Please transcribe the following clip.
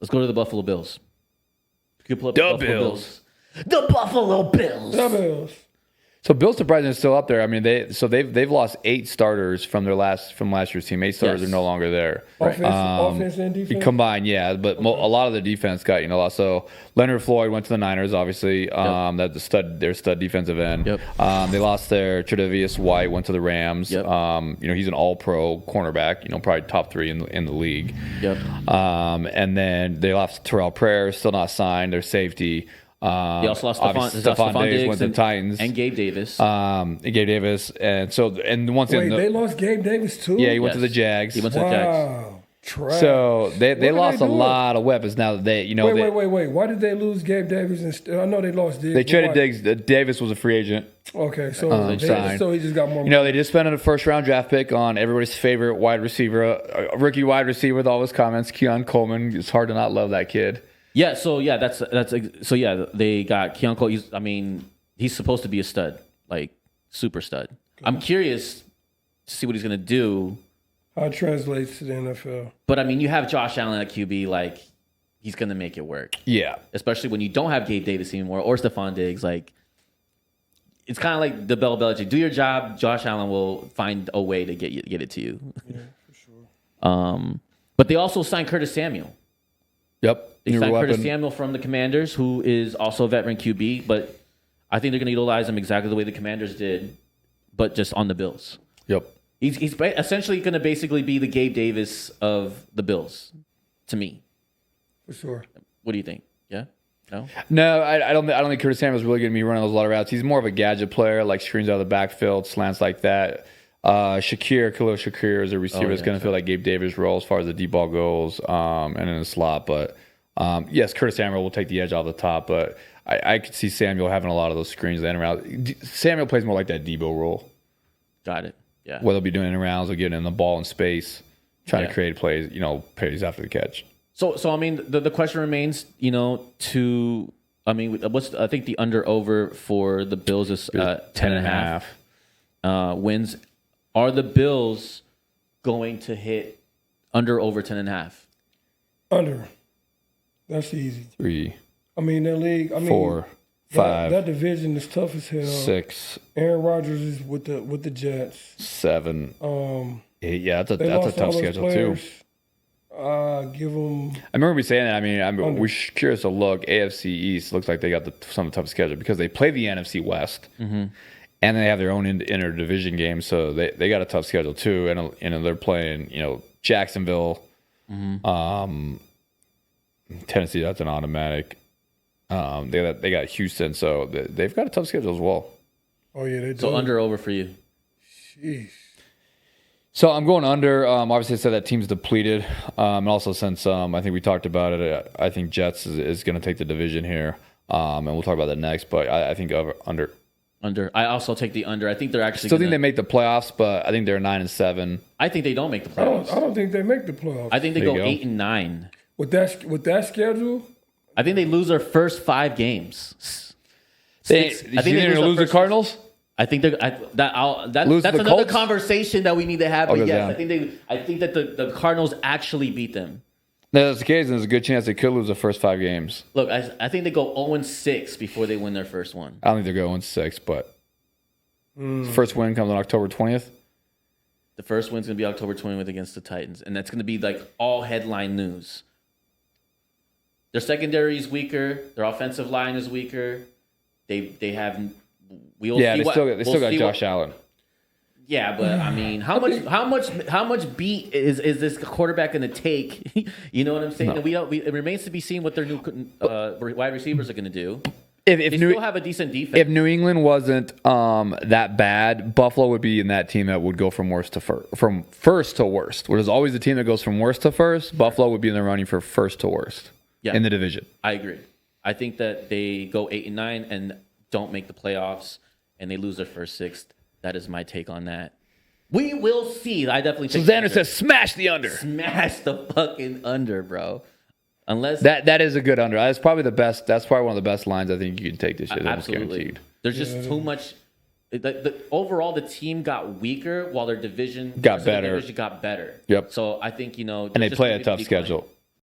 Let's go to the Buffalo Bills. You can pull up The Buffalo Bills. The Buffalo Bills. The Bills. So Bills surprisingly still up there. I mean, they've lost 8 starters from last year's team. 8 starters are no longer there. Offense and defense combined, yeah. But a lot of the defense got lost. So Leonard Floyd went to the Niners, obviously. That's their stud defensive end. Yep. They lost their Tre'Davious White, went to the Rams. Yep. He's an All-Pro cornerback. Probably top 3 in the league. Yep. And then they lost Terrell Pryor, still not signed. Their safety. They also lost Stefon Diggs went to the Titans and Gabe Davis. Gabe Davis, and once again, they lost Gabe Davis too. Yeah, he went to the Jags. He went to the Jags. Trash. So they lost a lot of weapons. Now that wait. Why did they lose Gabe Davis? I know they lost Diggs. They traded Diggs. Davis was a free agent. Okay, so he just got more. They just spent a first-round draft pick on everybody's favorite wide receiver, rookie wide receiver with all his comments, Keon Coleman. It's hard to not love that kid. Yeah, they got Keon Coleman. He's supposed to be a stud, like super stud. I'm curious to see what he's gonna do. How it translates to the NFL. But you have Josh Allen at QB, like he's gonna make it work. Yeah, especially when you don't have Gabe Davis anymore or Stefon Diggs. Like it's kind of like the Belichick. Do your job. Josh Allen will find a way to get it to you. Yeah, for sure. But they also signed Curtis Samuel. Yep. They signed Curtis Samuel from the Commanders, who is also a veteran QB, but I think they're going to utilize him exactly the way the Commanders did, but just on the Bills. Yep. He's essentially going to basically be the Gabe Davis of the Bills, to me. For sure. What do you think? Yeah? No? No, I don't think Curtis Samuel's really going to be running those lot of routes. He's more of a gadget player, like screens out of the backfield, slants like that. Khalil Shakir is a receiver that's going to feel like Gabe Davis' role as far as the deep ball goes, and in the slot, but. Yes, Curtis Samuel will take the edge off the top, but I could see Samuel having a lot of those screens in and around. Samuel plays more like that Debo role. Got it. Yeah. Where they'll be doing in and rounds or getting in the ball in space, trying to create plays, plays after the catch. So the question remains, I think the under over for the Bills is 10.5 wins. Are the Bills going to hit under over 10.5? Under. That's easy. 3. Their league. 4, 5. That division is tough as hell. 6. Aaron Rodgers is with the Jets. 7. 8. Yeah, that's a tough schedule too. Give them. I remember we saying that. We're curious to look. AFC East looks like they got some of the toughest schedule because they play the NFC West, and they have their own inter-division games, so they got a tough schedule too. And they're playing, Jacksonville. Tennessee, that's an automatic. They got Houston, so they've got a tough schedule as well. Oh yeah, they do. So under over for you. Jeez. So I'm going under. Obviously, I said that team's depleted. And also, since I think we talked about it, I think Jets is going to take the division here, and we'll talk about that next. But I think under. Under. I also take the under. I think they're actually. Think they make the playoffs, but I think they're 9-7. I think they don't make the playoffs. I don't think they make the playoffs. I think they go 8-9. With that schedule, I think they lose their first 5 games. I think they're going to lose the Cardinals. I think that's another Colts? Conversation that we need to have. But yes, yeah. I think that the Cardinals actually beat them. No, that's the case, and there's a good chance they could lose the first 5 games. Look, I think they go 0-6 before they win their first one. I don't think they're going 6, but first win comes on October 20th. The first win's going to be October 20th against the Titans, and that's going to be like all headline news. Their secondary is weaker. Their offensive line is weaker. They have. They still got Josh Allen. Yeah, but how much beat is this quarterback going to take? You know what I'm saying? No. It remains to be seen what their new wide receivers are going to do. They still have a decent defense. If New England wasn't that bad, Buffalo would be in that team that would go from first to worst. Where there's always a team that goes from worst to first. Buffalo would be in the running for first to worst. Yeah, in the division. I agree. I think that they go 8-9 and don't make the playoffs, and they lose their first 6. That is my take on that. We will see. I definitely think so. Xander says, "Smash the under." Smash the fucking under, bro. Unless that is a good under. That's probably the best. That's probably one of the best lines I think you can take this year. Absolutely. There's just too much. Overall, the team got weaker while their division got better. Yep. So I think and they play a tough schedule.